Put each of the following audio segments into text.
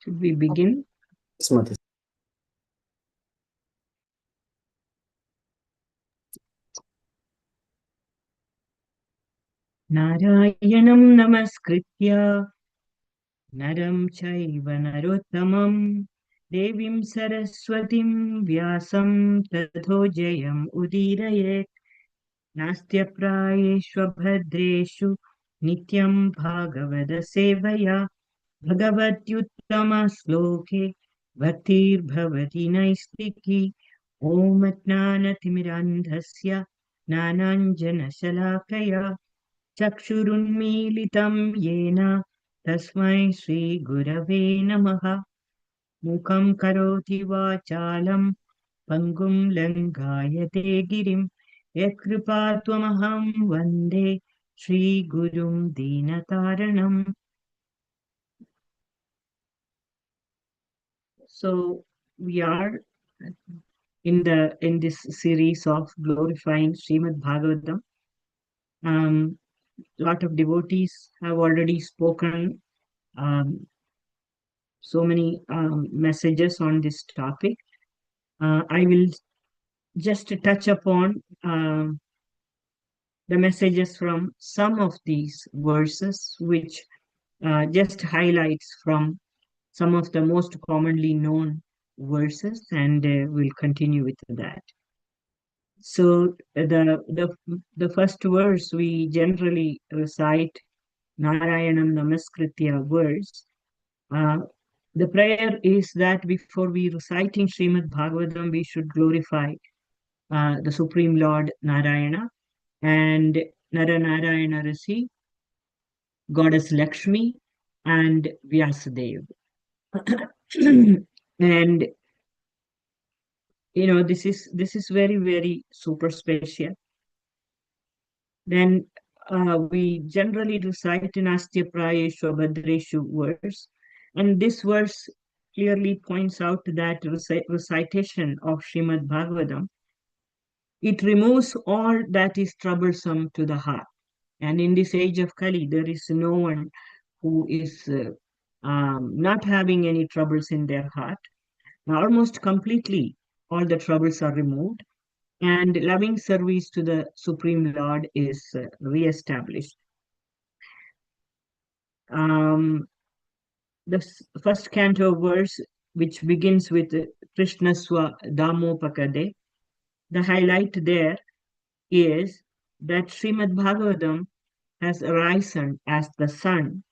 Should we begin? Yes, Mathaji. नारायणं नमस्कृत्य नरं चैव नरोत्तमं देवीं सरस्वतीं व्यासं ततो जयम् उदीरयेत् नास्त्यप्रायेष्वभद्रेषु नित्यं भागवतसेवया भगवत्युत्तमश्लोके भक्तिर्भवति नैष्टिकी ॐ ज्ञानतिमिरान्धस्य ज्ञानाञ्जनशलाकया चक्षुरुन्मीलितं येन तस्मै श्रीगुरवे नमः मुखं करोति वाचालं पङ्गुं लङ्घायते गिरिं यत्कृपात्वमहं वन्दे श्रीगुरुं दीनतारणम्. So we are in this series of glorifying Srimad Bhagavatam. Lot of devotees have already spoken so many messages on this topic. I will just touch upon the messages from some of these verses, which just highlights from some of the most commonly known verses, and we'll continue with that. So the first verse we generally recite Narayanam Namaskritya verse. Uh, the prayer is that before we reciting Srimad Bhagavatam, we should glorify the Supreme Lord Narayana and Naranarayana Rasi, Goddess Lakshmi, and Vyasadeva. And this is very, very super special. Then we generally recite Nastya Prayeshu Bhadreshu verse, and this verse clearly points out that recitation of Srimad Bhagavatam, it removes all that is troublesome to the heart. And in this age of Kali, there is no one who is not having any troubles in their heart. Now, almost completely, all the troubles are removed, and loving service to the Supreme Lord is re-established. Um, the first canto verse, which begins with Krishna Swa Damopakade, the highlight there is that Srimad Bhagavatam has arisen as the sun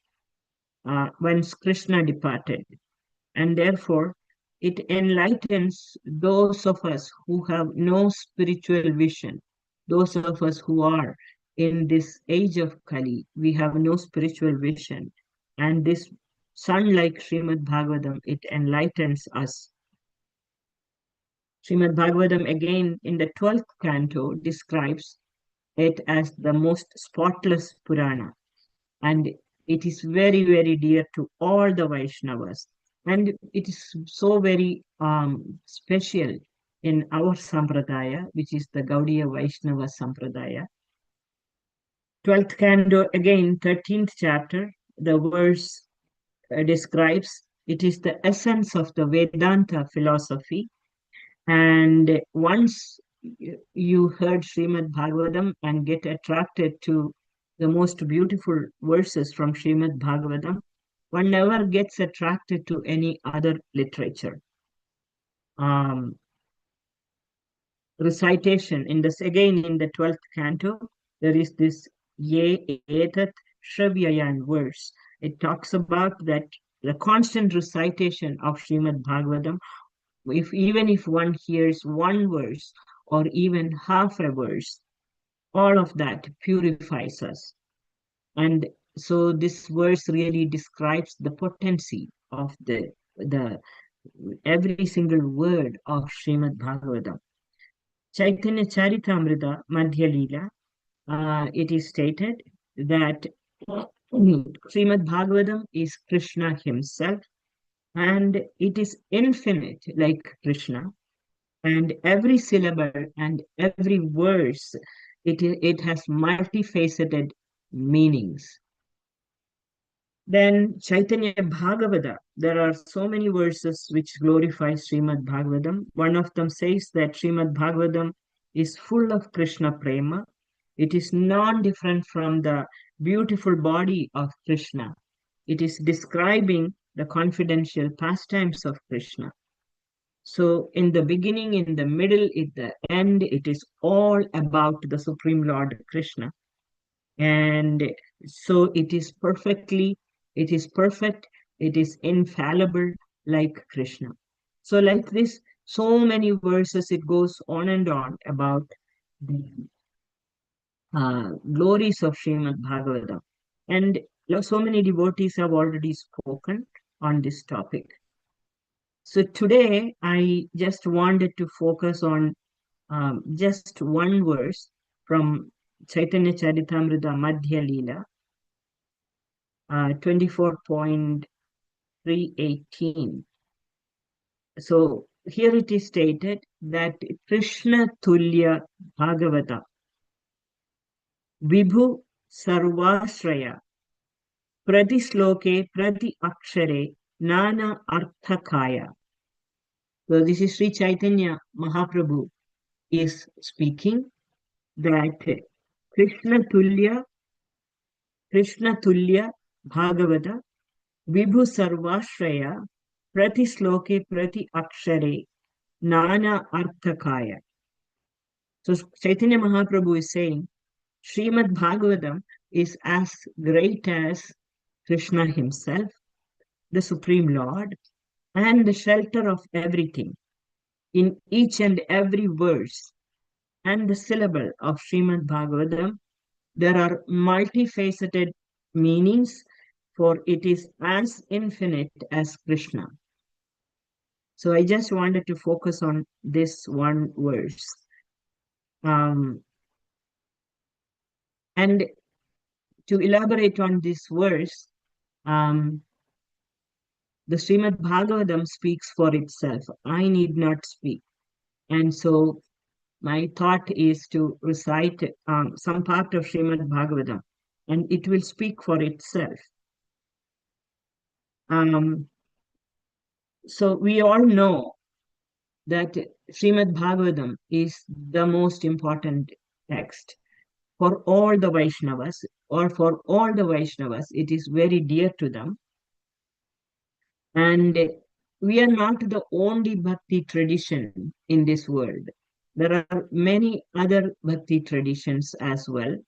when Krishna departed, and therefore it enlightens those of us who have no spiritual vision, those of us who are in this age of Kali, we have no spiritual vision, and this sun like Srimad Bhagavatam, it enlightens us. Srimad Bhagavatam again in the 12th canto describes it as the most spotless Purana, and it is very, very dear to all the Vaishnavas. And it is so very special in our Sampradaya, which is the Gaudiya Vaishnava Sampradaya. 12th canto, again, 13th chapter, the verse describes it is the essence of the Vedanta philosophy. And once you heard Srimad Bhagavatam and get attracted to the most beautiful verses from Srimad Bhagavatam, one never gets attracted to any other literature. Recitation in this again in the 12th canto, there is this Ye etat Shravyayan verse. It talks about that the constant recitation of Srimad Bhagavatam, even if one hears one verse or even half a verse, all of that purifies us. And so this verse really describes the potency of the every single word of Srimad Bhagavatam. Chaitanya Charitamrita Madhya Leela, it is stated that Srimad Bhagavatam is Krishna himself, and it is infinite like Krishna, and every syllable and every verse, it has multifaceted meanings. Then Chaitanya Bhagavata, there are so many verses which glorify Srimad Bhagavatam. One of them says that Srimad Bhagavatam is full of Krishna prema. It is non-different from the beautiful body of Krishna. It is describing the confidential pastimes of Krishna. So in the beginning, in the middle, in the end, it is all about the Supreme Lord Krishna. And so it is perfect, it is infallible like Krishna. So like this, so many verses, it goes on and on about the glories of Srimad Bhagavatam. And so many devotees have already spoken on this topic. So today, I just wanted to focus on just one verse from Chaitanya Charitamrita Madhya Leela, 24.318. So here it is stated that Krishna Tulya Bhagavata Vibhu Sarvasraya Prati Sloke Prati Akshare Nana Arthakaya. So this is Sri Chaitanya Mahaprabhu is speaking that Krishna Tulya Bhagavata Vibhu Sarvashraya Prati Sloke Prati Akshare Nana Arthakaya. So Chaitanya Mahaprabhu is saying Srimad Bhagavatam is as great as Krishna himself, the Supreme Lord, and the shelter of everything. In each and every verse and the syllable of Srimad Bhagavatam, there are multifaceted meanings, for it is as infinite as Krishna. So I just wanted to focus on this one verse. And to elaborate on this verse, the Srimad Bhagavatam speaks for itself. I need not speak. And so my thought is to recite some part of Srimad Bhagavatam, and it will speak for itself. So we all know that Srimad Bhagavatam is the most important text for all the Vaishnavas, it is very dear to them. And we are not the only bhakti tradition in this world. There are many other bhakti traditions as well.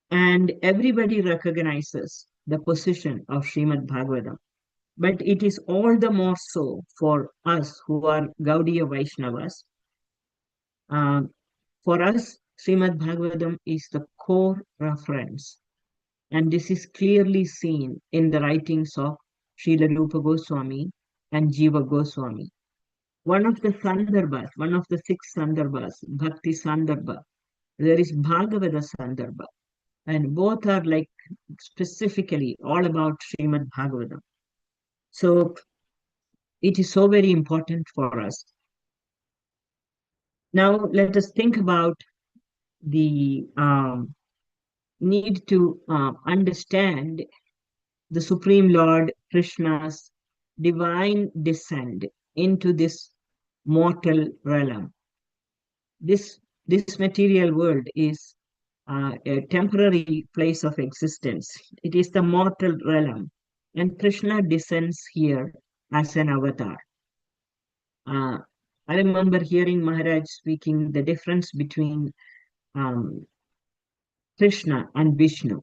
And everybody recognizes the position of Srimad Bhagavatam. But it is all the more so for us who are Gaudiya Vaishnavas. For us, Srimad Bhagavatam is the core reference. And this is clearly seen in the writings of Srila Rupa Goswami and Jiva Goswami. One of the 6 Sandarbhas, Bhakti Sandarbha, there is Bhagavata Sandarbha. And both are like specifically all about Srimad Bhagavatam. So it is so very important for us. Now let us think about the need to understand the Supreme Lord Krishna's divine descent into this mortal realm. This material world is a temporary place of existence. It is the mortal realm, and Krishna descends here as an avatar. I remember hearing Maharaj speaking the difference between Krishna and Vishnu.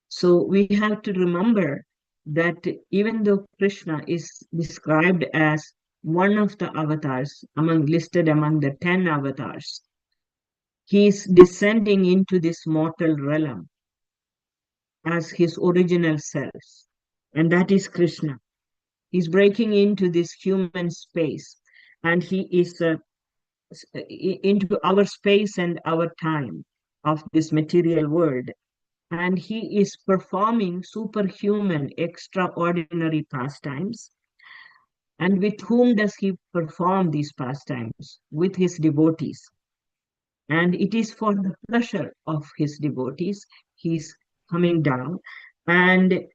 So we have to remember that even though Krishna is described as one of the avatars listed among the 10 avatars, he is descending into this mortal realm as his original self, and that is Krishna. He's breaking into this human space, and he is into our space and our time of this material world. And he is performing superhuman, extraordinary pastimes. And with whom does he perform these pastimes? With his devotees. And it is for the pleasure of his devotees he's coming down. And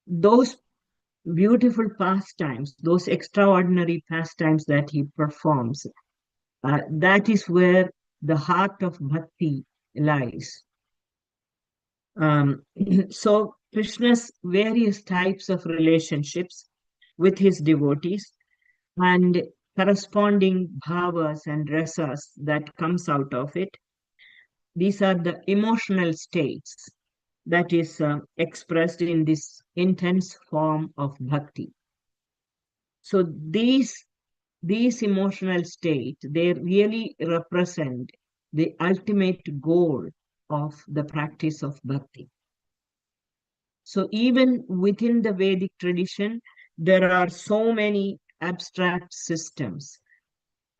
those beautiful pastimes, those extraordinary pastimes that he performs, that is where the heart of bhakti lies. Um, so Krishna's various types of relationships with his devotees and corresponding bhavas and rasas that comes out of it, these are the emotional states that is expressed in this intense form of bhakti. So these emotional states, they really represent the ultimate goal of the practice of bhakti. So even within the Vedic tradition, there are so many abstract systems.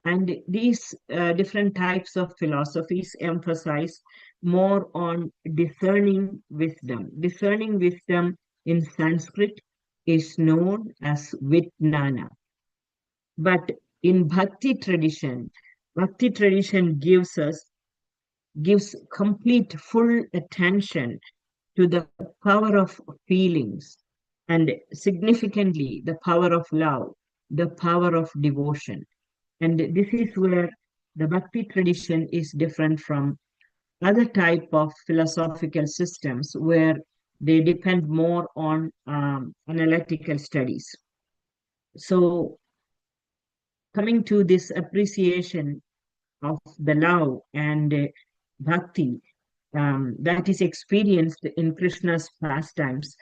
And these different types of philosophies emphasize more on discerning wisdom. Discerning wisdom in Sanskrit is known as Vijnana. But in Bhakti tradition gives complete full attention to the power of feelings and significantly the power of love, the power of devotion. And this is where the Bhakti tradition is different from other type of philosophical systems where they depend more on analytical studies. So coming to this appreciation of the love and bhakti that is experienced in Krishna's pastimes,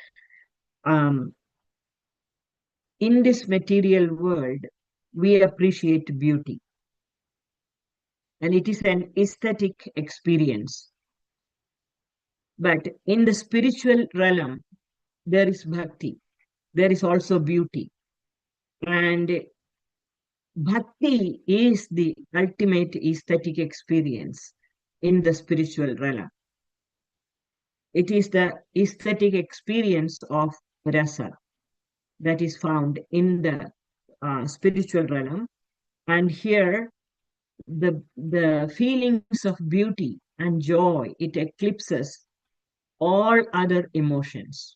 um, in this material world, we appreciate beauty, and it is an aesthetic experience. But in the spiritual realm, there is bhakti, there is also beauty. And bhakti is the ultimate aesthetic experience in the spiritual realm. It is the aesthetic experience of rasa that is found in the spiritual realm. And here, the feelings of beauty and joy, it eclipses all other emotions.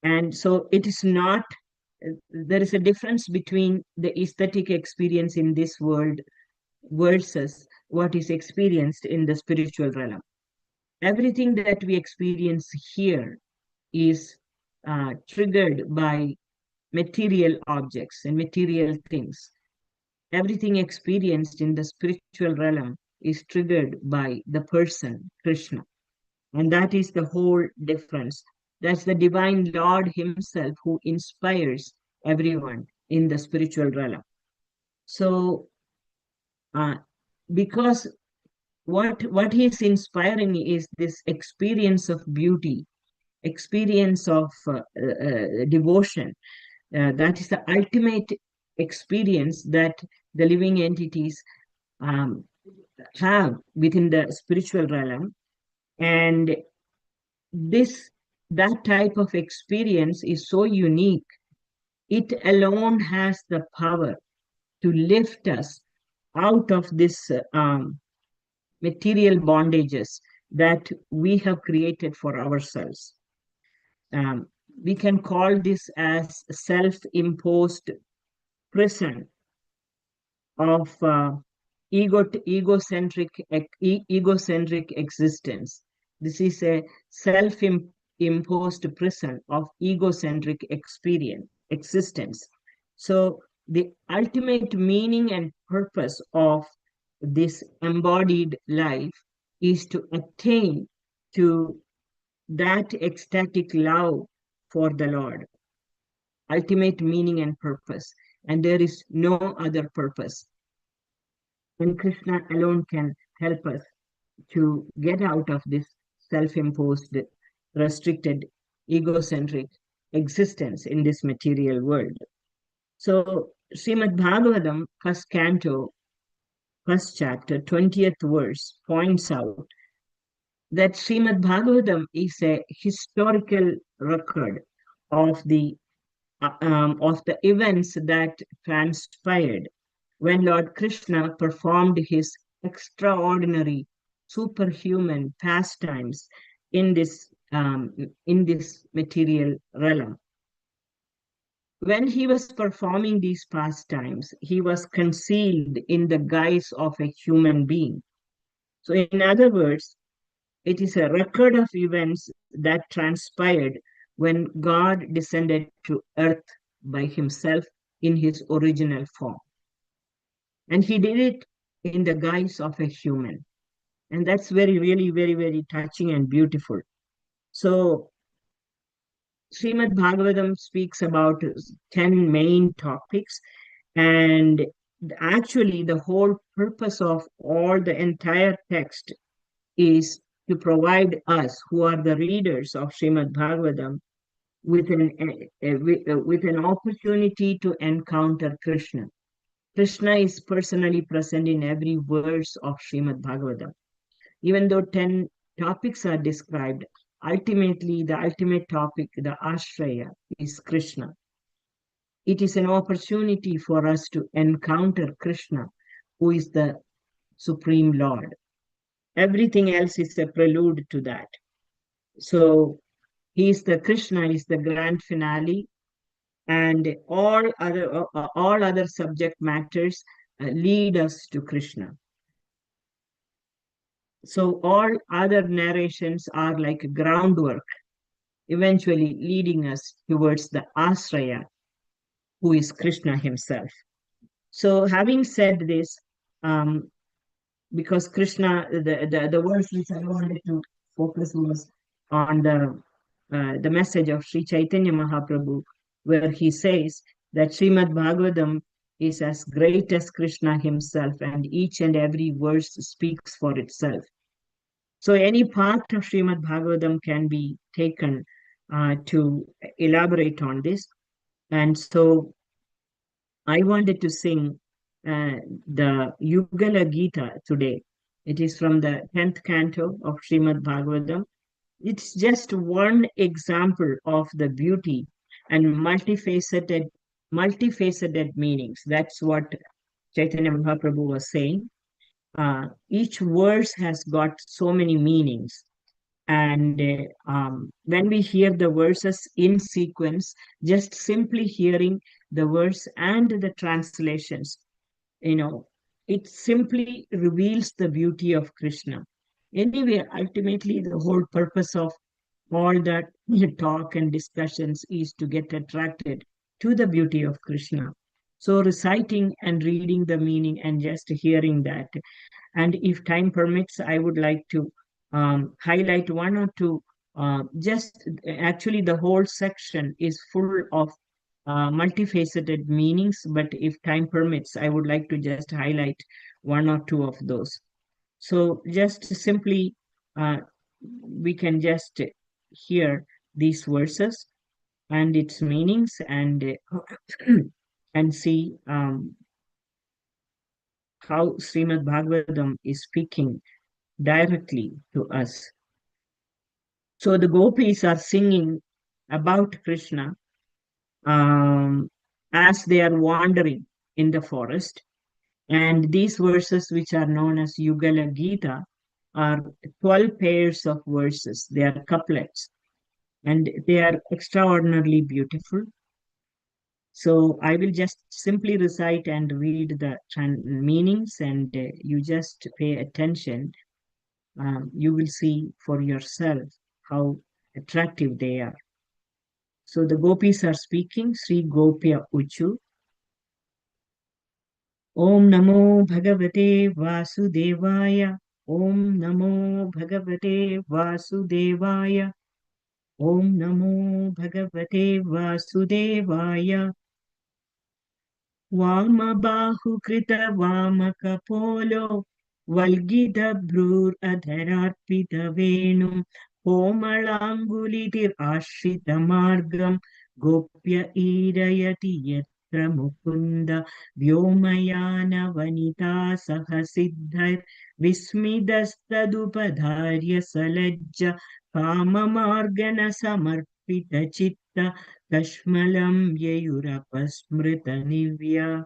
And so it is not, there is a difference between the aesthetic experience in this world versus what is experienced in the spiritual realm. Everything that we experience here is triggered by material objects and material things. Everything experienced in the spiritual realm is triggered by the person, Krishna. And that is the whole difference. That's the divine Lord himself who inspires everyone in the spiritual realm. So, uh, because what he's inspiring is this experience of beauty, experience of devotion. That is the ultimate experience that the living entities um, have within the spiritual realm. And this that type of experience is so unique. It alone has the power to lift us out of this material bondages that we have created for ourselves. Um, we can call this as self-imposed prison of egocentric existence. This is a self-imposed prison of egocentric existence. So the ultimate meaning and purpose of this embodied life is to attain to that ecstatic love for the Lord, ultimate meaning and purpose. And there is no other purpose. And Krishna alone can help us to get out of this self-imposed, restricted, egocentric existence in this material world. So Srimad Bhagavatam, first canto, first chapter, 20th verse, points out that Srimad Bhagavatam is a historical record of the events that transpired when Lord Krishna performed his extraordinary superhuman pastimes in this um, in this material realm. When he was performing these pastimes, he was concealed in the guise of a human being. So, in other words, it is a record of events that transpired when God descended to earth by himself in his original form. And he did it in the guise of a human. And that's very, really, very, very touching and beautiful. So, Srimad Bhagavatam speaks about 10 main topics, and actually, the whole purpose of all the entire text is to provide us, who are the readers of Srimad Bhagavatam, with an opportunity to encounter Krishna. Krishna is personally present in every verse of Srimad Bhagavatam. Even though 10 topics are described, ultimately the ultimate topic, the Ashraya, is Krishna. It is an opportunity for us to encounter Krishna, who is the Supreme Lord. Everything else is a prelude to that. So he is the Krishna is the grand finale, and all other subject matters lead us to Krishna. So all other narrations are like groundwork, eventually leading us towards the Asraya, who is Krishna himself. So having said this, um, because Krishna, the verse which I wanted to focus was on the message of Sri Chaitanya Mahaprabhu, where he says that Srimad Bhagavatam is as great as Krishna himself, and each and every verse speaks for itself. So any part of Srimad Bhagavatam can be taken to elaborate on this. And so I wanted to sing the Yugala Gita today. It is from the 10th canto of Srimad Bhagavatam. It's just one example of the beauty and multifaceted meanings. That's what Chaitanya Mahaprabhu was saying. Each verse has got so many meanings. And when we hear the verses in sequence, just simply hearing the verse and the translations, you know, it simply reveals the beauty of Krishna. Anyway, ultimately, the whole purpose of all that talk and discussions is to get attracted to the beauty of Krishna. So, reciting and reading the meaning and just hearing that, and if time permits, I would like to highlight one or two. Just actually, the whole section is full of multifaceted meanings, but if time permits, I would like to just highlight one or two of those. So, just simply, uh, we can just hear these verses and its meanings and see how Srimad Bhagavatam is speaking directly to us. So the gopis are singing about Krishna as they are wandering in the forest. And these verses, which are known as Yugala Gita, are 12 pairs of verses. They are couplets and they are extraordinarily beautiful. So I will just simply recite and read the meanings, and you just pay attention. You will see for yourself how attractive they are. So the gopis are speaking, Sri Gopya Uchu. Om Namo Bhagavate Vasudevaya. Om Namo Bhagavate Vasudevaya. Om Namo Bhagavate Vasudevaya. Vamabahukrita Vamakapolo Valgita Brur Adhararpita Venum Komalangulitir Ashrita Margam Gopya Irayati Yatra Mukunda Vyomayana Vanita Sahasiddhar Vismidastadupadharya Salajja Kamamargana Samarpita Chitta Kashmalam Yayurapasmrita Nivya.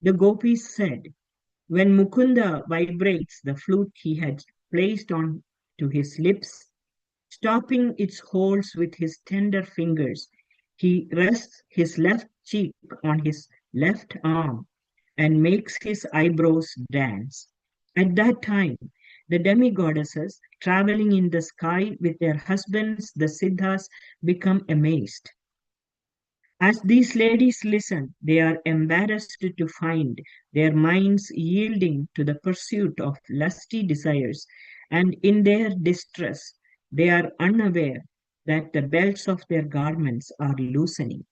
The gopis said, when Mukunda vibrates the flute he had placed on to his lips, stopping its holes with his tender fingers. He rests his left cheek on his left arm and makes his eyebrows dance. At that time, the demigoddesses traveling in the sky with their husbands, the Siddhas, become amazed. As these ladies listen, they are embarrassed to find their minds yielding to the pursuit of lusty desires, and in their distress, they are unaware that the belts of their garments are loosening.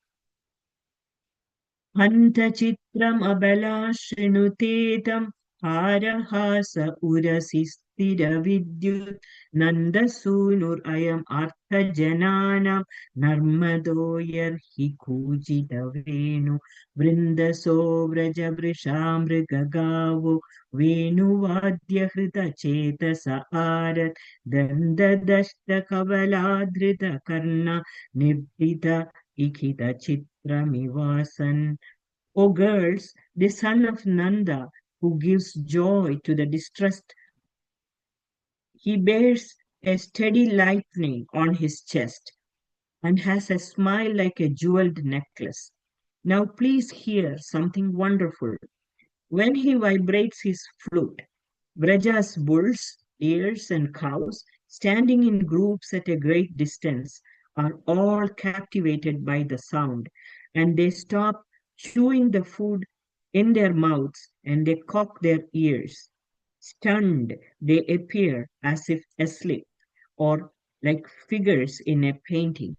हन्तचित्रमबला शृणुतेतं हारहास उरसि स्थिरविद्युत् नन्दसूनुरयम् अर्थजनानां नर्मदो यर्हि कूजितवेणु वृन्दसो व्रजवृषा मृगगावो वेणुवाद्यहृतचेतस आरत् दन्ददष्टकवलाधृतकर्णा निर्दित Ikhidachitramivasan. O girls, the son of Nanda, who gives joy to the distressed, he bears a steady lightning on his chest and has a smile like a jeweled necklace. Now please hear something wonderful. When he vibrates his flute, Vraja's bulls, deers, and cows, standing in groups at a great distance, are all captivated by the sound, and they stop chewing the food in their mouths and they cock their ears. Stunned, they appear as if asleep or like figures in a painting.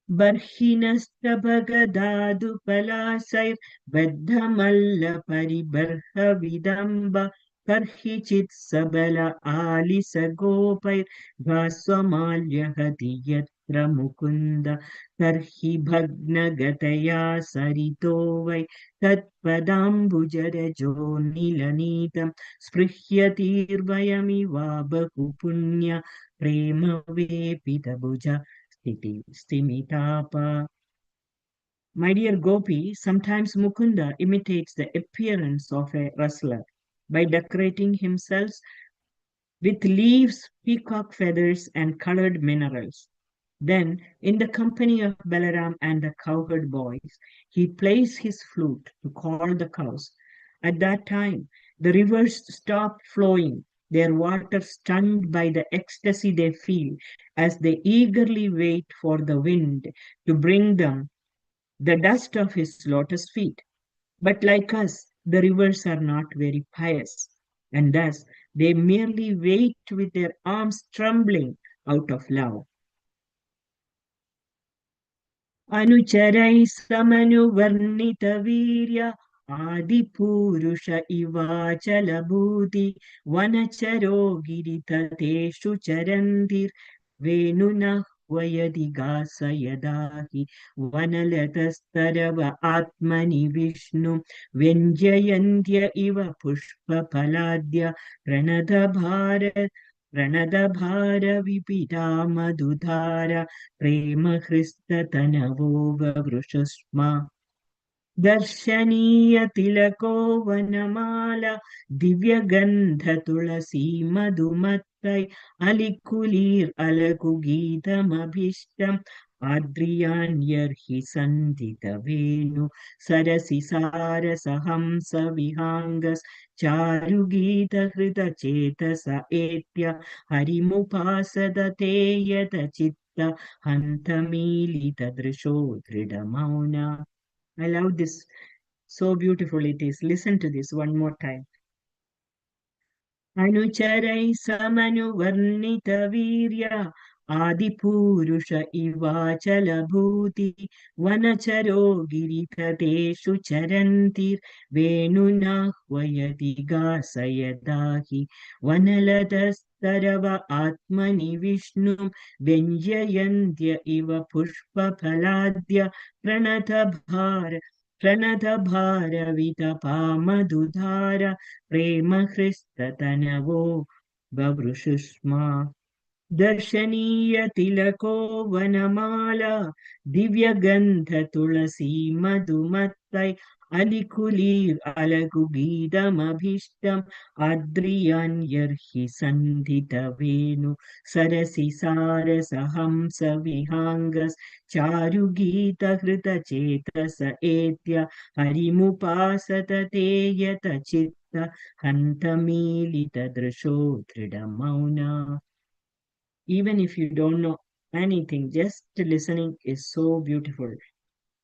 बर्हिनस्तभगदादुपलासैर्बद्धमल्लपरिबर्हविदम्ब कर्हिचित् सबल आलिसगोपैर्भास्वमाल्यहति यत्र मुकुन्द तर्हि भग्नगतया सरितो वै तत्पदाम्बुजरजो निलनीतं स्पृह्यतीर्वयमिवा बहुपुण्य प्रेम वेपितभुज Stimitapa. My dear Gopi, sometimes Mukunda imitates the appearance of a wrestler by decorating himself with leaves, peacock feathers, and colored minerals. Then, in the company of Balaram and the cowherd boys, he plays his flute to call the cows. At that time, the rivers stop flowing, their water stunned by the ecstasy they feel as they eagerly wait for the wind to bring them the dust of his lotus feet. But like us, the rivers are not very pious, and thus they merely wait with their arms trembling out of love. अनुचरैः समनुवर्णितवीर्य Adipurush इवाचलभूति वनचरो गिरिततेषु चरन्तिर्वेणुनः वयदि गासयदा हि वनलतस्तरव आत्मनि विष्णु व्यञ्जयन्त्य इव पुष्पफलाद्य प्रणतभारत प्रणतभारविपिता मधुधारा प्रेमहृस्ततनवो ववृषस्मा दर्शनीयतिलको वनमाला दिव्यगन्धतुलसी मधुमत्तै अलिकुलीर्अलकुगीतमभीष्टम् आद्रियान्यर्हि सन्धितवेणु सरसि सारसहंस विहाङ्गस् चारुगीतहृतचेतस एत्य हरिमुपासदते यतचित्त हन्तमीलितदृशो दृढमौना. I love this. So beautiful it is. Listen to this one more time. अनुचरै समनुवर्णितवीर्य Adipurush इवाचलभूति वनचरो गिरितटेषु चरन्तिर्वेणुनाह्वयति गासयदा हि वनलतस्तरव आत्मनि विष्णुं व्यञ्जयन्त्य इव पुष्पफलाद्य प्रणतभार प्रणतभारवितपामधुधार प्रेमहृस्ततनवो बभृशुष्मा दर्शनीयतिलको वनमाला दिव्यगन्धतुलसी मधुमत्तै Alikulir alagugidamabhishtam adriyanyarhi sandhitavenu sarasi sarasahamsa vihangas charugita hrita chetasa etya harimupasata teyata chitta hantamilita drisho mauna. Even if you don't know anything, just listening is so beautiful.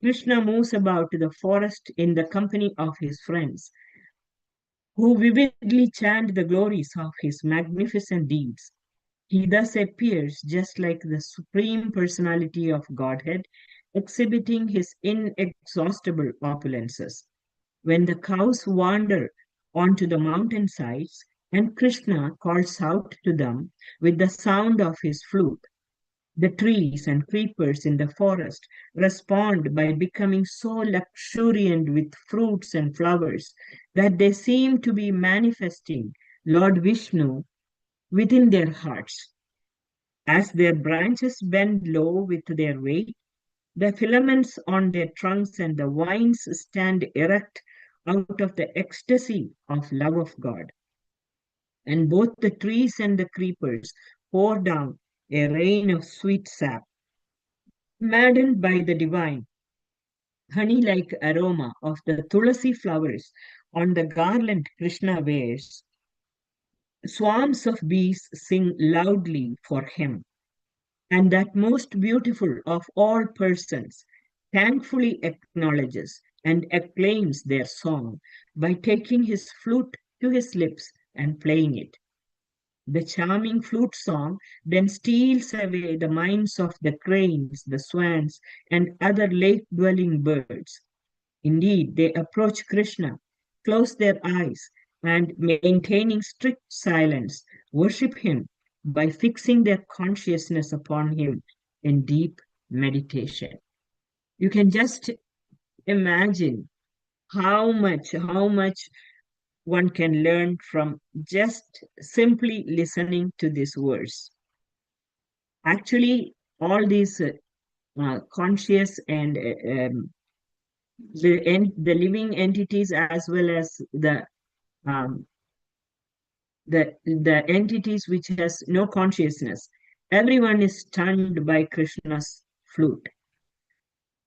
Krishna moves about the forest in the company of his friends, who vividly chant the glories of his magnificent deeds. He thus appears just like the Supreme Personality of Godhead, exhibiting his inexhaustible opulences. When the cows wander onto the mountain sides, and Krishna calls out to them with the sound of his flute, the trees and creepers in the forest respond by becoming so luxuriant with fruits and flowers that they seem to be manifesting Lord Vishnu within their hearts. As their branches bend low with their weight, the filaments on their trunks and the vines stand erect out of the ecstasy of love of God. And both the trees and the creepers pour down a rain of sweet sap, maddened by the divine honey-like aroma of the tulasi flowers on the garland Krishna wears. Swarms of bees sing loudly for him, and that most beautiful of all persons thankfully acknowledges and acclaims their song by taking his flute to his lips and playing it. The charming flute song then steals away the minds of the cranes, the swans, and other lake dwelling birds. Indeed, they approach Krishna, close their eyes, and maintaining strict silence, worship him by fixing their consciousness upon him in deep meditation. You can just imagine how much one can learn from just simply listening to this verse. Actually, all these conscious and the living entities as well as um, the entities which has no consciousness, everyone is stunned by Krishna's flute.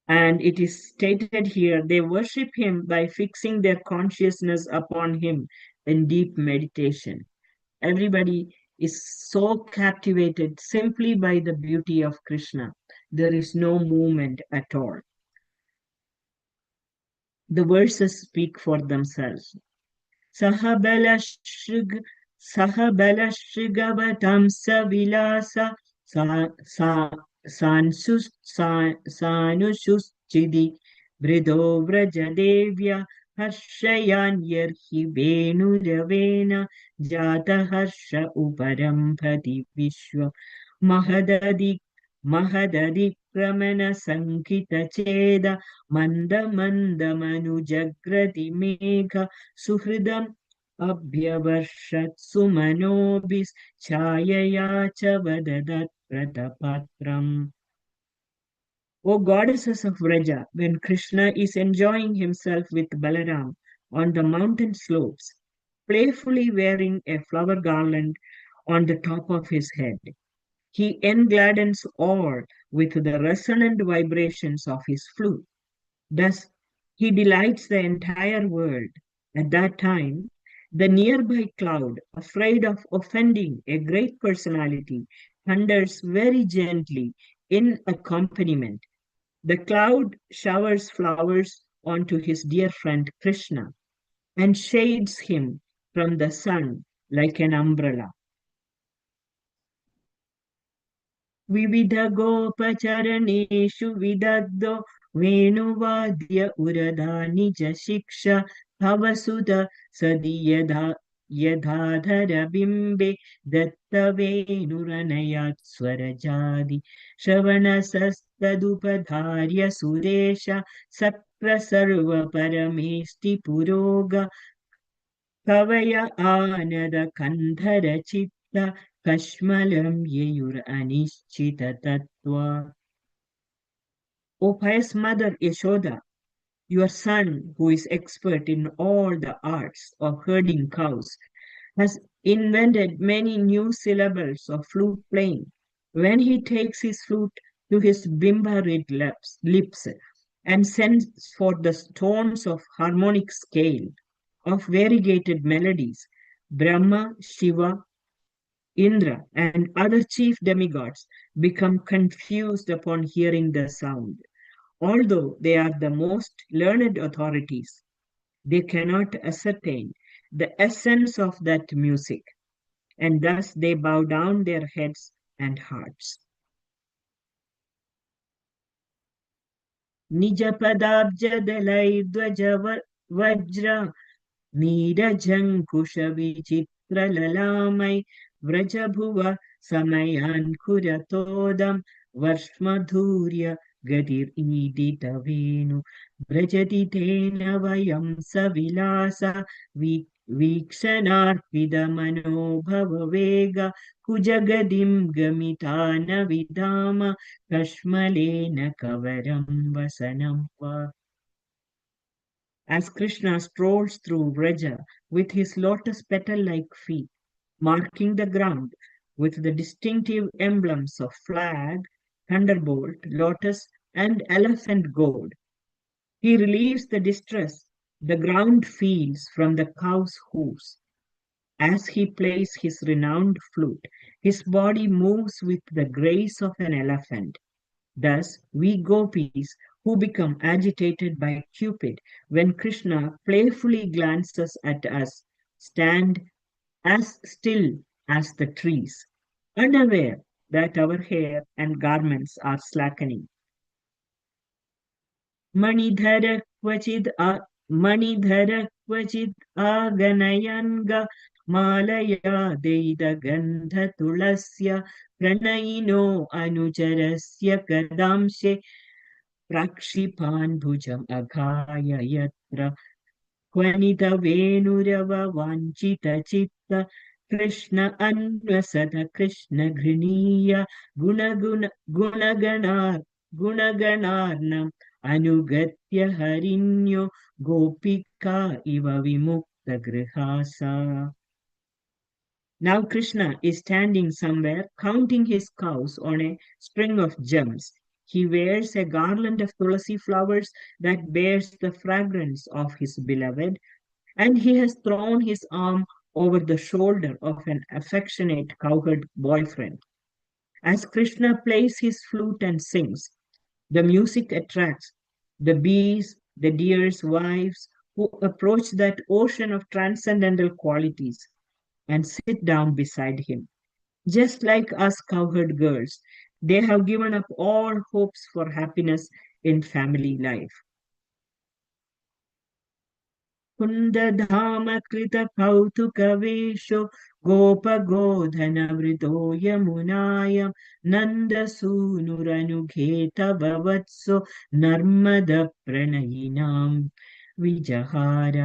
And it is stated here, they worship him by fixing their consciousness upon him in deep meditation. Everybody is so captivated simply by the beauty of Krishna. There is no movement at all. The verses speak for themselves. Sahabalashrig Sahabalashrigabatam Savilasa Sa Sansus Sanushchidi Brido Vrajadevya Harshayan Yerhi Venudavena Jata Harsha Uparampati Vishwa Mahadadi Mahadadi Pramana Sankita Cheda Manda Manda Manu Jagrati Megha Suhridam Abhyavarshat Sumanobis Chayaya Chavadadat Pratapatram. O goddesses of Vraja, when Krishna is enjoying himself with Balaram on the mountain slopes, playfully wearing a flower garland on the top of his head, he engladdens all with the resonant vibrations of his flute. Thus, he delights the entire world. At that time, the nearby cloud, afraid of offending a great personality, thunders very gently in accompaniment. The cloud showers flowers onto his dear friend Krishna and shades him from the sun like an umbrella. विविधगोपचरणेषु विदग्धो वेणुवाद्य उरदा निजशिक्ष भवसुत सदीयधा यथाधरबिम्बे दत्तवेणुरनयात् स्वरजादि श्रवणसस्तदुपधार्य Suresh सक्रसर्वपरमेष्टि पुरोग कवय आनदकन्धरचित्त Kashmalam Yeyur Anishchita Tattva. O pious mother Yashoda, Your son, who is expert in all the arts of herding cows, has invented many new syllables of flute playing. When he takes his flute to his bimba-reed lips and sends forth the tones of harmonic scale, of variegated melodies, Brahma, Shiva, Indra, and other chief demigods become confused upon hearing the sound. Although they are the most learned authorities, they cannot ascertain the essence of that music, and thus they bow down their heads and hearts. Nijapadabjadalai dvaja vajra नीरजङ्कुशविचित्रललामय व्रजभुव समयान्कुरतोदं वर्ष्मधूर्य गतिरीडितवेणु व्रजति तेन वयं सविलास वीक्षणार्पितमनोभववेग कुजगदिं गमिता न विधाम कश्मलेन कवरं वसनं वा. As Krishna strolls through Vraja with his lotus petal-like feet, marking the ground with the distinctive emblems of flag, thunderbolt, lotus, and elephant gold, he relieves the distress the ground feels from the cow's hoofs. As he plays his renowned flute, his body moves with the grace of an elephant. Thus, we gopis who become agitated by Cupid when Krishna playfully glances at us stand as still as the trees, unaware that our hair and garments are slackening. Manidhara kvachid Manidhara kvachid aganayanga malaya deida gandha tulasya pranayino anucharasya kadamshe prakshipan bhujam aghaya yatra Kvanita venurava vanchita chitta Krishna anvasata Krishna ghriniya gunaganarnam anugatya harinyo gopika iva vimukta grihasa. Now Krishna is standing somewhere counting his cows on a string of gems. He wears a garland of tulasi flowers that bears the fragrance of his beloved, and he has thrown his arm over the shoulder of an affectionate cowherd boyfriend. As Krishna plays his flute and sings, the music attracts the bees, the deer's wives, who approach that ocean of transcendental qualities and sit down beside him. Just like us cowherd girls, they have given up all hopes for happiness in family life. कुन्दधामकृतकौतुकवेशो गोपगोधनवृतो यमुनायं नन्दसूनुरनुघेतववत्सो नर्मदप्रणयिनां विजहार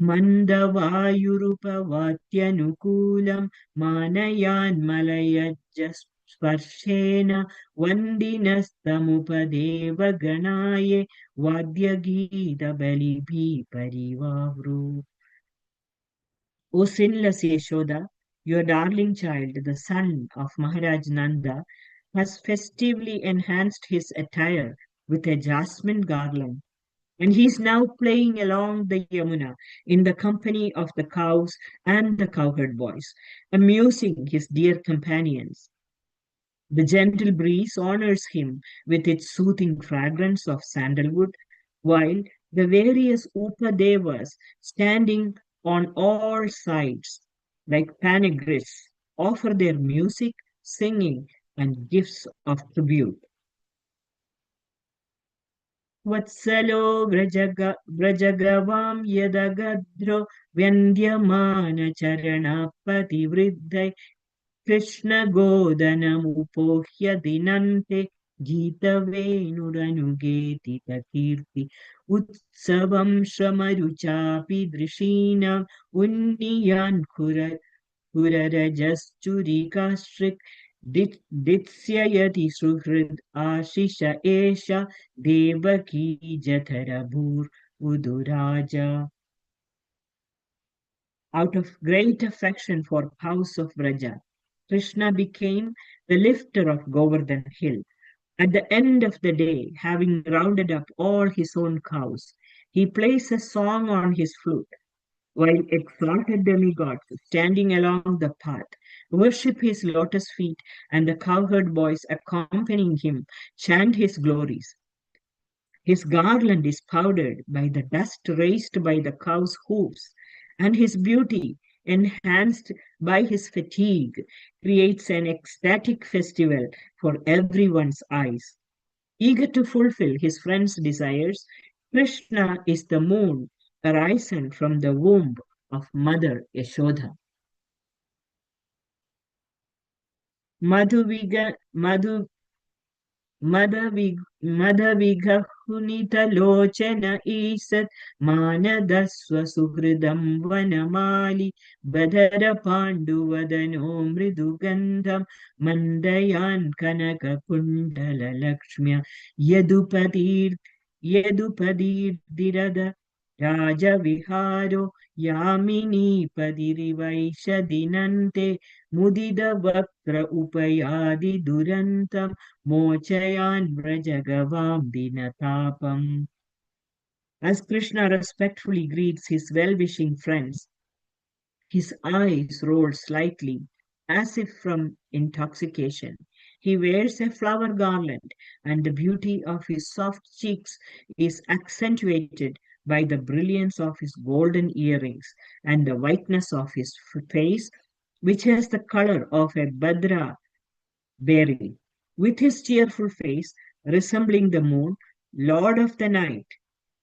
मन्दवायुरुपवात्यनुकूलं मानयान्मलयज्जस्पर्शेन वन्दिनस्तमुपदेवगणाय Vadyagita Parivavru. O sinless Yashoda, your darling child, the son of Maharaj Nanda, has festively enhanced his attire with a jasmine garland, and he is now playing along the Yamuna in the company of the cows and the cowherd boys, amusing his dear companions. The gentle breeze honors him with its soothing fragrance of sandalwood, while the various Upadevas standing on all sides, like panegrists, offer their music, singing, and gifts of tribute. Vatsalo Vrajagavam Yadagadro Vyandyamana Charanapati Vriddai Krishna Godanamupohya Dinante Gita Venuranugetita Kirti Utsavam Shramaruchapi Drishinam Unniyan Kurarajasturi Kashrik दित्स्ययति सुहृद आशिष एषा Devaki जठरभूर उदुराजा. Out of great affection for house of Vraja, Krishna became the lifter of Govardhan hill. At the end of the day, having rounded up all his own cows, he plays a song on his flute, while exalted demigods standing along the path worship his lotus feet, and the cowherd boys accompanying him chant his glories. His garland is powdered by the dust raised by the cow's hoofs, and his beauty, enhanced by his fatigue, creates an ecstatic festival for everyone's eyes. Eager to fulfill his friend's desires, Krishna is the moon arisen from the womb of Mother Yashoda. Madhuviga, Madhu मदविगहुनितलोचन ईषत् मानदस्वसुहृदं वनमालि बधर पाण्डुवदनो मृदुगन्धं मन्दयान् कनककुण्डललक्ष्म्य यदुपदीर्दिरद राजविहारो यामिनीपदिरिवैषदिनन्ते मुदितवक्त्र उपयादि दुरन्तं मोचयान व्रजगवाम dinatapam. As Krishna respectfully greets his well-wishing friends, his eyes roll slightly as if from intoxication. He wears a flower garland, and the beauty of his soft cheeks is accentuated by the brilliance of his golden earrings and the whiteness of his face, which has the color of a badra berry. With his cheerful face resembling the moon, Lord of the night,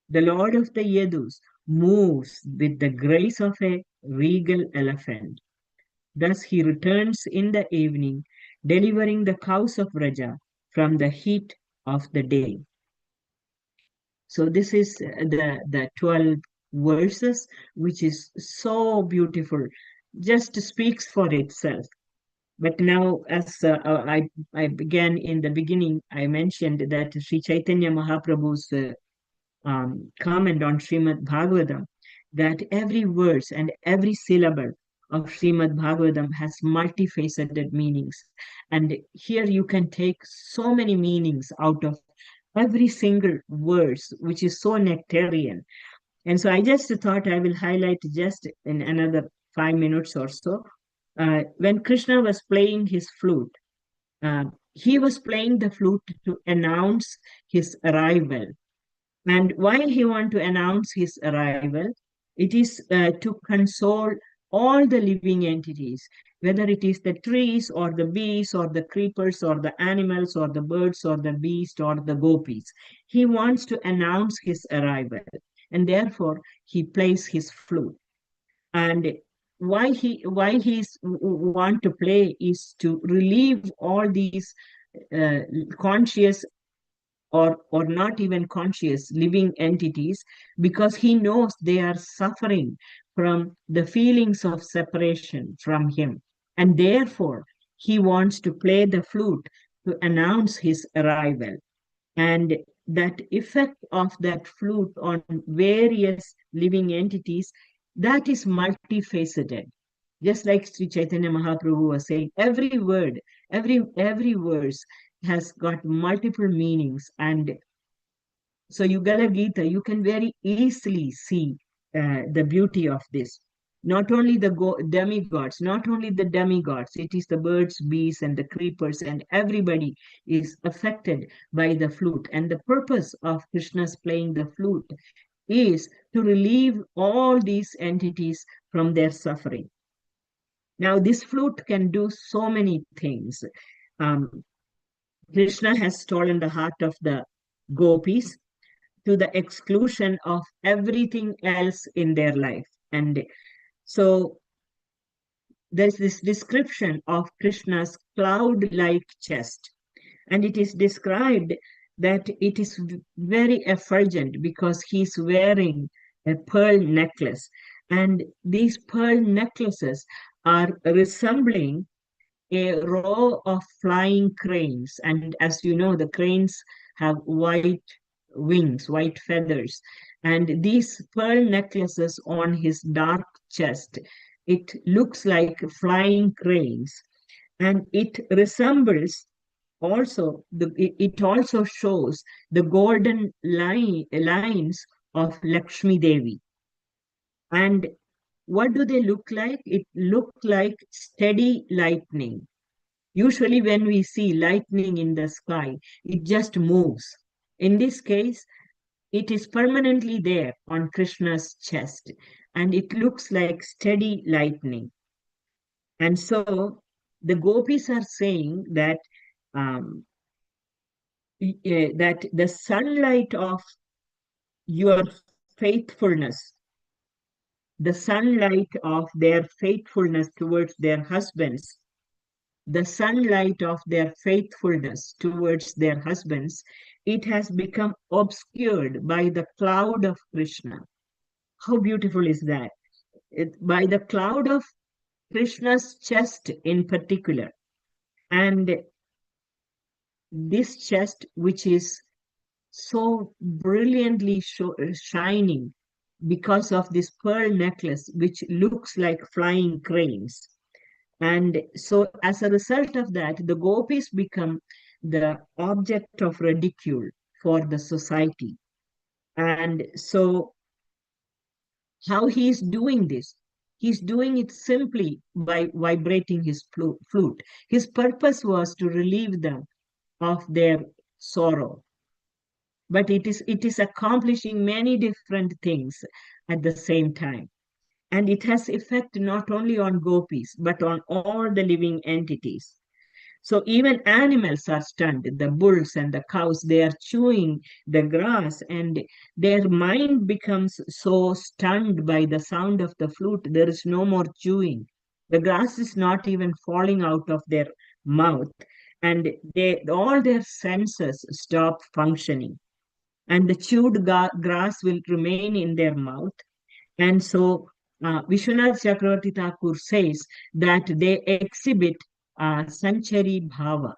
the Lord of the Yadus, moves with the grace of a regal elephant. Thus he returns in the evening, delivering the cows of Raja from the heat of the day. So this is the 12 verses, which is so beautiful, just speaks for itself. But now, as I began in the beginning, I mentioned that Sri Chaitanya Mahaprabhu's comment on Srimad Bhagavatam, that every verse and every syllable of Srimad Bhagavatam has multifaceted meanings. And here you can take so many meanings out of every single verse, which is so nectarian. And so I just thought I will highlight just in another 5 minutes or so. When Krishna was playing his flute, he was playing the flute to announce his arrival. And while he wanted to announce his arrival, it is to console all the living entities, whether it is the trees or the bees or the creepers or the animals or the birds or the beast or the gopis. He wants to announce his arrival, and therefore he plays his flute. And why he's want to play is to relieve all these uh, conscious or not even conscious living entities, because he knows they are suffering from the feelings of separation from him, and therefore he wants to play the flute to announce his arrival. And that effect of that flute on various living entities, that is multifaceted. Just like Sri Chaitanya Mahaprabhu was saying, every word, every verse has got multiple meanings. And so Yugala Gita, you can very easily see the beauty of this. Not only the demigods, not only the demigods, it is the birds, bees, and the creepers, and everybody is affected by the flute. And the purpose of Krishna's playing the flute is to relieve all these entities from their suffering. Now, this flute can do so many things. Um, Krishna has stolen the heart of the gopis to the exclusion of everything else in their life. And so there's this description of Krishna's cloud-like chest, and it is described that it is very effulgent because he's wearing a pearl necklace. And these pearl necklaces are resembling a row of flying cranes. And as you know, the cranes have white wings, white feathers. And these pearl necklaces on his dark chest, it looks like flying cranes. And it resembles also, it also shows the golden lines of Lakshmi Devi. And what do they look like? It looked like steady lightning. Usually, when we see lightning in the sky, it just moves. In this case, it is permanently there on Krishna's chest, and it looks like steady lightning. And so the gopis are saying that um, that the sunlight of your faithfulness, the sunlight of their faithfulness towards their husbands, the sunlight of their faithfulness towards their husbands, it has become obscured by the cloud of Krishna. How beautiful is that? By the cloud of Krishna's chest in particular. And this chest, which is so brilliantly shining because of this pearl necklace, which looks like flying cranes. And so, as a result of that, the gopis become the object of ridicule for the society. And so, how he is doing this? He's doing it simply by vibrating his flute. His purpose was to relieve them of their sorrow, but it is accomplishing many different things at the same time. And it has effect not only on gopis, but on all the living entities. So even animals are stunned. The bulls and the cows, they are chewing the grass, and their mind becomes so stunned by the sound of the flute. There is no more chewing. The grass is not even falling out of their mouth, and all their senses stop functioning. And the chewed grass will remain in their mouth. And so Vishwanath Chakravarti Thakur says that they exhibit Sanchari Bhava.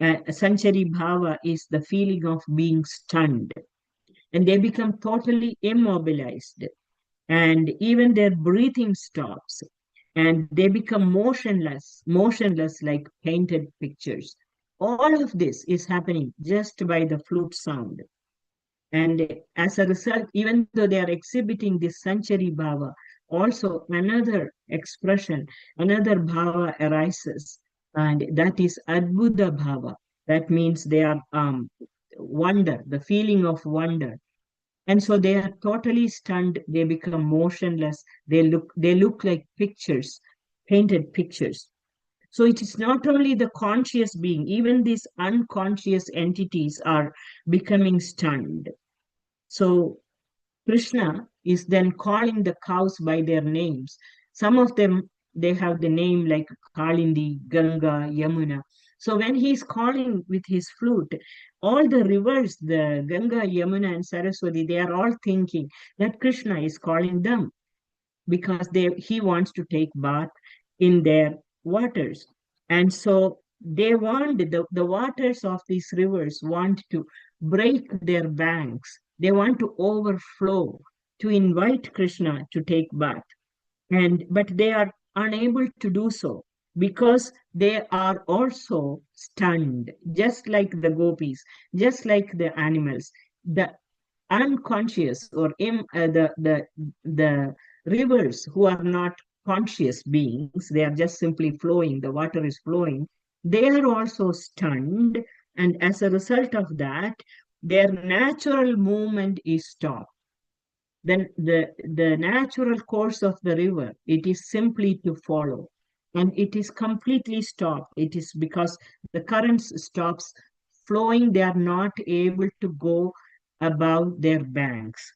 Sanchari Bhava is the feeling of being stunned, and they become totally immobilized, and even their breathing stops, and they become motionless like painted pictures. All of this is happening just by the flute sound. And as a result, even though they are exhibiting this Sanchari Bhava, also another expression, another Bhava arises, and that is Adbhuta Bhava. That means they are wonder, the feeling of wonder. And so they are totally stunned, they become motionless, they look like pictures, painted pictures. So it is not only the conscious being, even these unconscious entities are becoming stunned. So Krishna is then calling the cows by their names. Some of them, they have the name like Kalindi, Ganga, Yamuna. So when he's calling with his flute, all the rivers, the Ganga, Yamuna, and Saraswati, they are all thinking that Krishna is calling them because he wants to take bath in their waters. And so they want the waters of these rivers want to break their banks. They want to overflow to invite Krishna to take bath. And but they are unable to do so because they are also stunned, just like the gopis, just like the animals. The unconscious or the rivers who are not conscious beings, they are just simply flowing, the water is flowing, they are also stunned, and as a result of that their natural movement is stopped. Then the natural course of the river, it is simply to follow, and it is completely stopped. It is because the currents stops flowing, they are not able to go above their banks.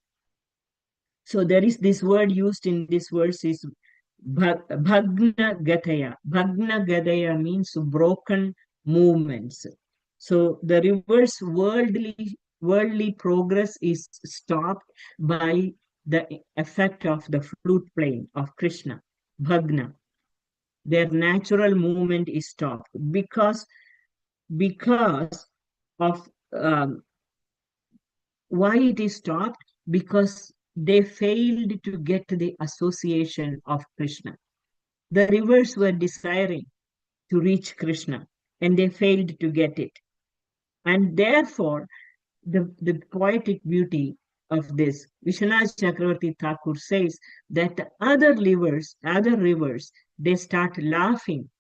So there is this word used in this verse is bhagna gataya. Bhagna gataya means broken movements. So the reverse worldly progress is stopped by the effect of the flute playing of Krishna, bhagna. their natural movement is stopped because of why it is stopped? Because they failed to get the association of Krishna. The rivers were desiring to reach Krishna, and they failed to get it. And therefore, the poetic beauty of this, Vishwanath Chakravarti Thakur says that the other rivers, they start laughing,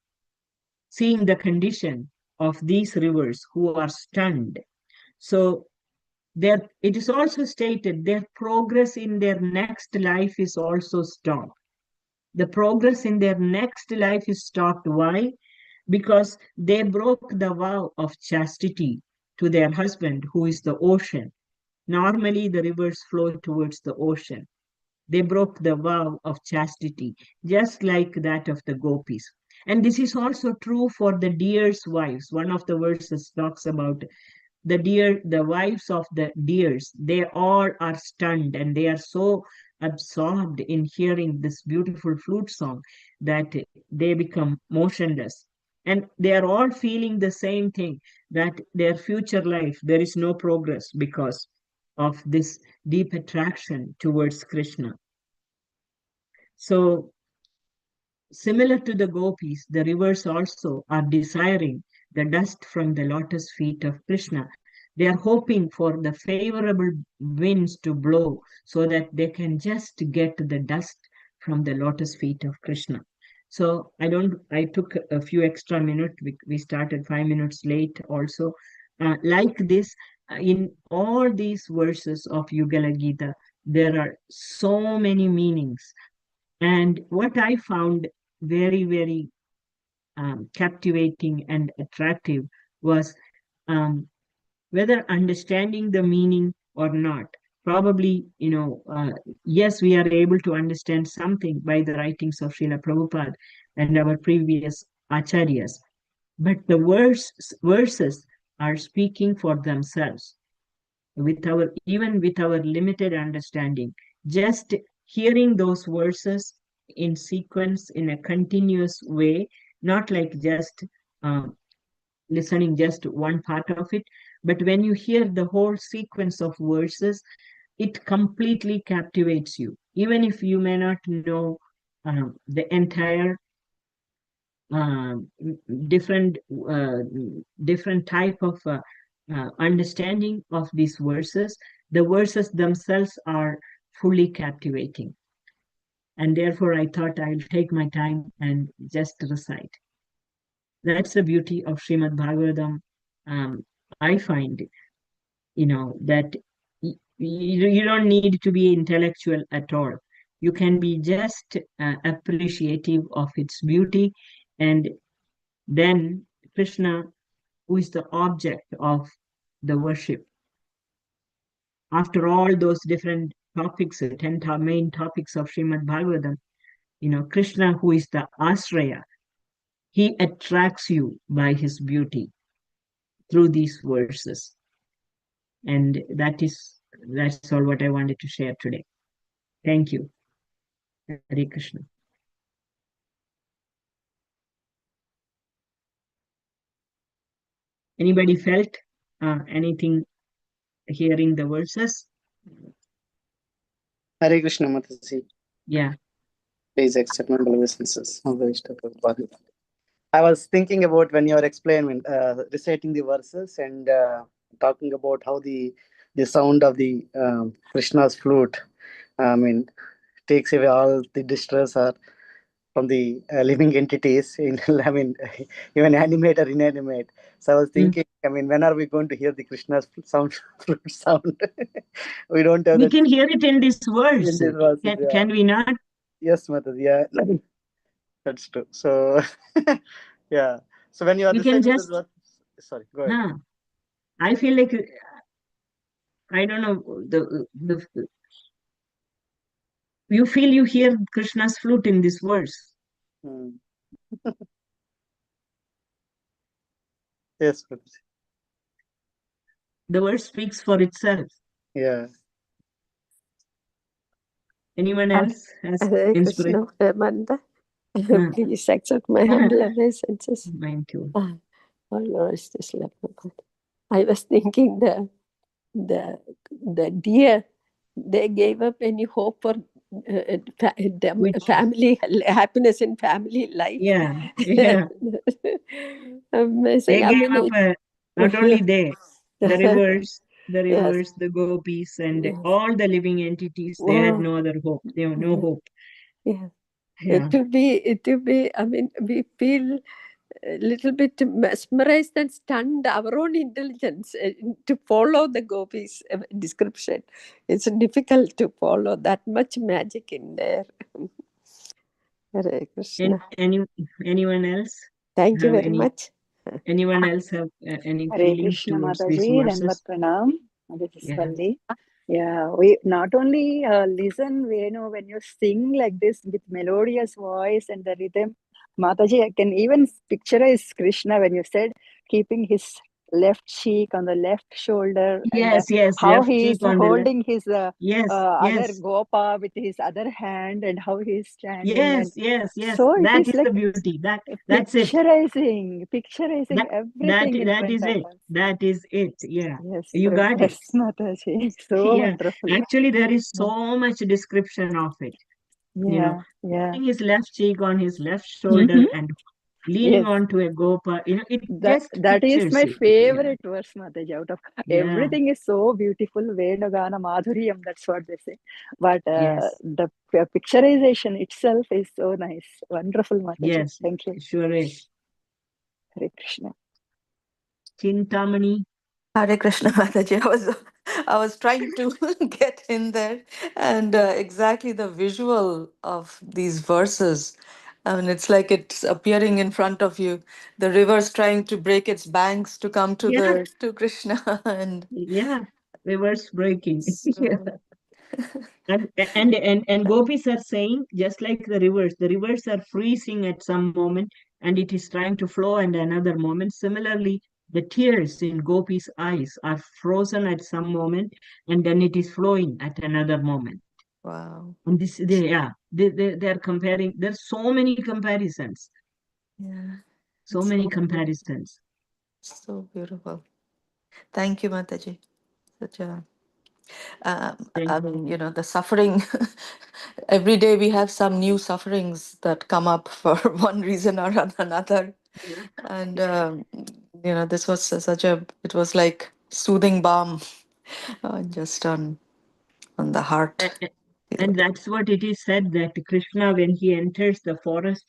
seeing the condition of these rivers who are stunned. So it is also stated their progress in their next life is also stopped. The progress in their next life is stopped. Why? Because they broke the vow of chastity to their husband, who is the ocean. Normally, the rivers flow towards the ocean. They broke the vow of chastity, just like that of the gopis. And this is also true for the deer's wives. One of the verses talks about the wives of the deers, they all are stunned and they are so absorbed in hearing this beautiful flute song that they become motionless. And they are all feeling the same thing, that their future life, there is no progress because of this deep attraction towards Krishna. So similar to the gopis, the rivers also are desiring the dust from the lotus feet of Krishna. They are hoping for the favorable winds to blow so that they can just get the dust from the lotus feet of Krishna. So I took a few extra minutes. We started 5 minutes late also. Like this, in all these verses of Yugala Gita, there are so many meanings. And what I found very, very captivating and attractive was um, whether understanding the meaning or not. Probably, yes, we are able to understand something by the writings of Srila Prabhupada and our previous acharyas, but the verses are speaking for themselves even with our limited understanding. Just hearing those verses in sequence in a continuous way, not like just um, listening just one part of it, but when you hear the whole sequence of verses, it completely captivates you. Even if you may not know the entire um, different different type of understanding of these verses, the verses themselves are fully captivating. And therefore, I thought I'll take my time and just recite. That's the beauty of Srimad Bhagavatam. I find, that you don't need to be intellectual at all. You can be just appreciative of its beauty, and then Krishna, who is the object of the worship. After all those different topics, the 10 main topics of Srimad Bhagavatam, Krishna, who is the Asraya, he attracts you by his beauty through these verses. And that's all what I wanted to share today. Thank you. Hare Krishna. Anybody felt anything hearing the verses? Hare Krishna, Mathaji. Yeah. Please accept my obeisances. I was thinking about when you are explaining, reciting the verses and talking about how the sound of the Krishna's flute, takes away all the distress or from the living entities in even animate or inanimate. So I was thinking, when are we going to hear the Krishna's sound flute sound? We don't have we that can hear it in this verse. in this verse. Can we not? Yes, Mataji, yeah. That's true. So yeah. So when you are You can reciting this just verse, sorry, go ahead. I feel like I don't know the you feel you hear Krishna's flute in this verse. Yes, Mataji. The verse speaks for itself. Yeah. Anyone else has Hare inspiration? Krishna, Premananda. Uh, Please accept my humble obeisances. Mine too. Ah, oh Lord, is this love of God. I was thinking the the deer, they gave up any hope for Which, family happiness in family life. yeah, yeah. Amazing. They I gave mean, up, not only they, the yes, rivers, the gopis, and yes. all the living entities, they had Wow. no other hope. They have no Yeah, hope. yeah. Yeah. It will be, I mean, we feel a little bit mesmerized and stunned our own intelligence to follow the gopis description. It's difficult to follow that much magic in there. Hare And Krishna. anyone else Thank you have very much. anyone else have any Hare feelings Krishna towards these Mataji, Danvat verses? Pranam. This is Yeah. Valli. Yeah, we not only listen, we, when you sing like this with melodious voice and the rhythm, Mataji, I can even picturize Krishna when you said keeping his left cheek on the left shoulder and Yes, yes, how left he is cheek on the left. holding his Yes, other yes, gopa with his other hand and how he is standing. And yes, yes, yes. so it That is is the like beauty. That's it. picturizing That everything in that front is of it. us. That is it. Yeah. Yes, You got it. yes, Mataji. So Yeah. wonderful. Actually, there is Yeah, so much description of it. yeah, yeah. Putting his left cheek on his left shoulder Mm-hmm. and leaning Yes, onto a gopa, it that just that is pictures my it. Yeah. favorite verse, Mataji. Out of Yeah. everything is so beautiful. Venagana Madhuriyam, that's what they say. But Yes. the picturization itself is so nice. Wonderful, Mataji. Yes. Thank you. Sure is. Hare Krishna. Chintamani. Hare Krishna Mataji. I was trying to get in there, and exactly the visual of these verses. I mean, it's like it's appearing in front of you. The river's trying to break its banks to come to Yeah. the to Krishna, and Yeah. Reverse breaking. Yeah. so And gopis are saying, just like the rivers are freezing at some moment and it is trying to flow at another moment. Similarly, the tears in gopis' eyes are frozen at some moment and then it is flowing at another moment. wow, And they are comparing. There's so many comparisons, yeah, so it's many so beautiful. comparisons. So beautiful. Thank you, Mataji. Such a I Thank- mean, the suffering, every day we have some new sufferings that come up for one reason or another. Yeah. And, this was such it was like soothing balm just on the A- heart. a- Feel And it. that's what it is said that Krishna, when he enters the forest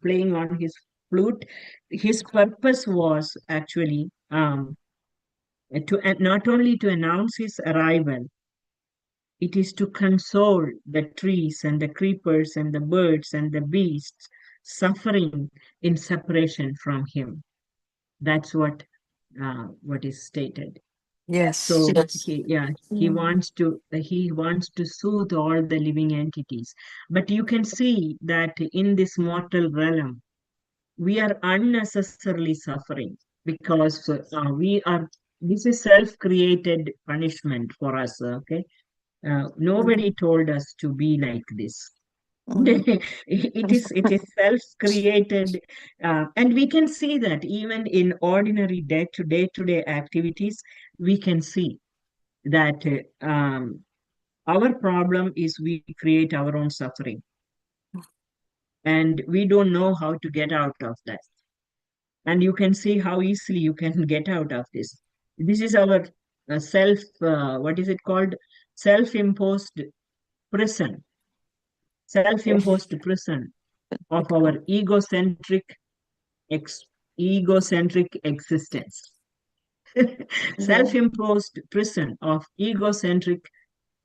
playing on his flute, his purpose was actually not only to announce his arrival, it is to console the trees and the creepers and the birds and the beasts suffering in separation from him. That's what is stated. Yes, So yes. Mm. he wants to soothe all the living entities. But you can see that in this mortal realm, we are unnecessarily suffering because this is self-created punishment for us. Okay, nobody told us to be like this. Mm. It is self-created, and we can see that even in ordinary day-to-day activities, we can see that our problem is we create our own suffering and we don't know how to get out of that. And you can see how easily you can get out of this. This is our what is it called? Self-imposed prison, self-imposed prison of our ex- egocentric existence. Yeah. Self-imposed prison of egocentric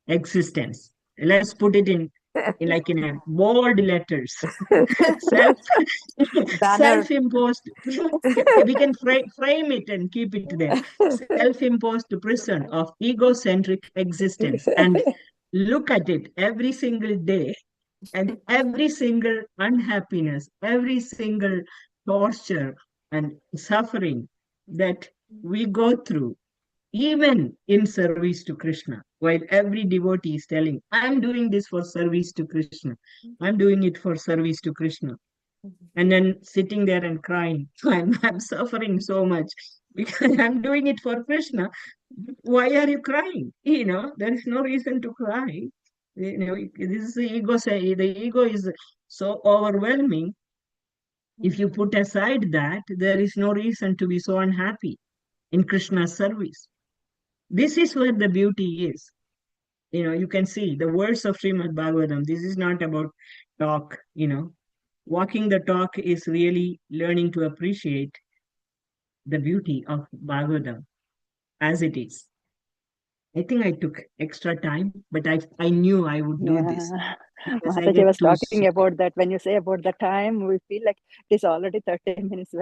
existence. Let's put it in a bold letters. Self Banner. self-imposed. We can frame it and keep it there. Self-imposed prison of egocentric existence, and look at it every single day, and every single unhappiness, every single torture and suffering that we go through, even in service to Krishna, while every devotee is telling, I'm doing this for service to Krishna. I'm doing it for service to Krishna. and then sitting there and crying. I'm suffering so much because I'm doing it for Krishna. Why are you crying? There is no reason to cry. This is the ego. The ego is so overwhelming. If you put aside that, there is no reason to be so unhappy in Krishna's service. This is where the beauty is. You can see the words of Srimad Bhagavatam. This is not about talk. Walking the talk is really learning to appreciate the beauty of Bhagavatam as it is. I think I took extra time, but I knew I would do this because I Mataji get was to talking about that. When you say about the time, we feel like it is already 30 minutes.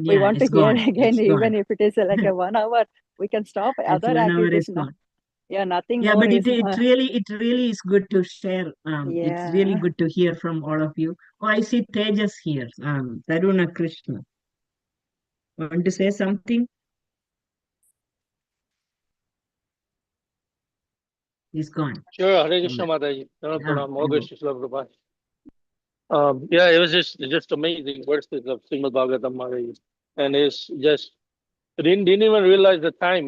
We want to it's hear gone. again, It's even gone. if it is like a 1 hour, we can stop It's other 1 hour activities is now. gone. Yeah, nothing Yeah, more but is. it really is good to share. It's really Yeah. good to hear from all of you. Oh, I see Tejas here. Taruna Krishna. Want to say something? He's gone. Sure, Hare Krishna Mataji. All good, Shishla Prabhupada. Yeah, it was just amazing verses of Srimad Bhagavatam Mataji. And it's just, I didn't even realize the time,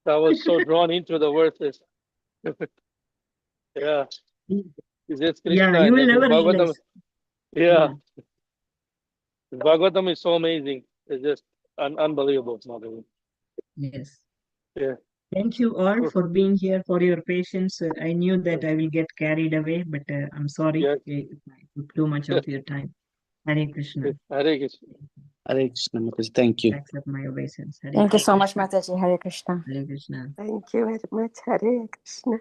I was so drawn into the verses. Yeah, it's just Yeah, Krishna you and will then never Bhagavatam. realize. Yeah, Bhagavatam is so amazing. It's just unbelievable, Mataji. Yes. Yeah. Thank you all for being here, for your patience. I knew that I will get carried away, but I'm sorry. Yes. I took too much of your time. Hare Krishna. Hare Krishna. Hare Krishna, Mataji. Thank you. Accept my obeisance. Hare Thank you so Krishna. much, Mataji. Hare Krishna. Hare Krishna. Thank you very much. Hare Krishna.